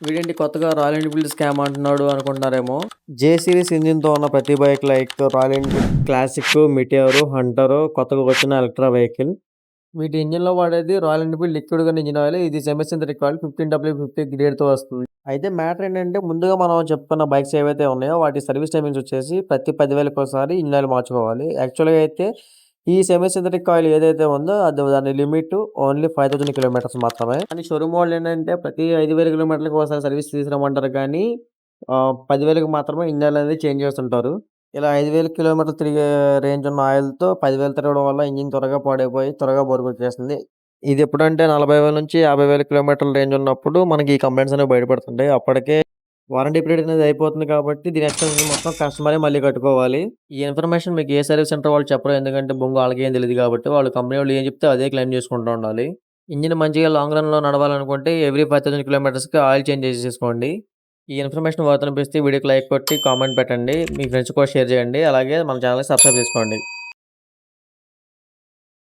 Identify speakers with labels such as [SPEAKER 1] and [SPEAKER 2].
[SPEAKER 1] వీడేంటి కొత్తగా royal Enfield scam అంటున్నాడు అనుకుంటున్నారేమో. జే సిరీస్ ఇంజిన్‌తో ఉన్న ప్రతి bike like Royal Enfield Classic, Meteor, Hunter కొత్తగా వచ్చిన ఎలక్ట్రా వెహికల్. వీటి ఇంజిన్‌లో వాడేది Royal Enfield liquid gun engine oil. ఇది సెమీ సింథటిక్ ఆయిల్ 15W50 గ్రేడ్‌తో వస్తుంది. అయితే మ్యాటర్ ఏంటంటే ముందుగా మనం చెప్పుకున్న బైక్స్ ఏవైతే ఉన్నాయో వాటి సర్వీస్ టైమింగ్స్ వచ్చేసి ప్రతి 10,000కి ఇంజిన్ ఆయిల్ మార్చుకోవాలి. యాక్చువల్‌గా అయితే ఈ సెమీ సింథటిక్ ఆయిల్ ఏదైతే ఉందో అది దాని లిమిట్ ఓన్లీ 5000 కిలోమీటర్స్ మాత్రమే. కానీ షోరూమ్ వాళ్ళు ఏంటంటే ప్రతి 5000 కిలోమీటర్లకి ఒకసారి సర్వీస్ తీసుకురమ్మంటారు కానీ 10,000కి మాత్రమే ఇంజిన్ ఆయిల్ అనేది చేంజ్ చేస్తుంటారు. ఇలా 5,000 కిలోమీటర్లు తిరిగే రేంజ్ ఉన్న ఆయిల్‌తో 10,000 తిరగడం వల్ల ఇంజిన్ త్వరగా పాడైపోయి త్వరగా బోరుకొచ్చేస్తుంది. ఇది ఎప్పుడంటే 40,000-50,000 కిలోమీటర్ల రేంజ్ ఉన్నప్పుడు మనకి ఈ కంప్లెయింట్స్ అనేవి బయటపడుతుంటాయి. అప్పటికే వారంటీ పీరియడ్ అనేది అయిపోతుంది కాబట్టి దీని ఎక్స్‌పెన్సెస్ మొత్తం కస్టమరే మళ్ళీ కట్టుకోవాలి. ఈ ఇన్ఫర్మేషన్ మీకు ఏ సర్వీస్ సెంటర్ వాళ్ళు చెప్పరు. ఎందుకంటే బొంగు ఆళ్ళకేం తెలీదు కాబట్టి వాళ్ళు కంపెనీ వాళ్ళు ఏం చెప్తే అదే క్లెయిమ్ చేసుకుంటూ ఉండాలి. ఇంజిన్ మంచిగా లాంగ్ రన్‌లో నడవాలనుకుంటే ఎవ్రీ 5,000 కిలోమీటర్స్‌కి ఆయిల్ చేంజ్ చేసేసుకోండి. ఈ ఇన్ఫర్మేషన్ వర్త్ అనిపిస్తే వీడియోకి లైక్ కొట్టి కామెంట్ పెట్టండి. మీ ఫ్రెండ్స్ కూడా షేర్ చేయండి. అలాగే మన ఛానల్‌ని సబ్స్క్రైబ్ చేసుకోండి.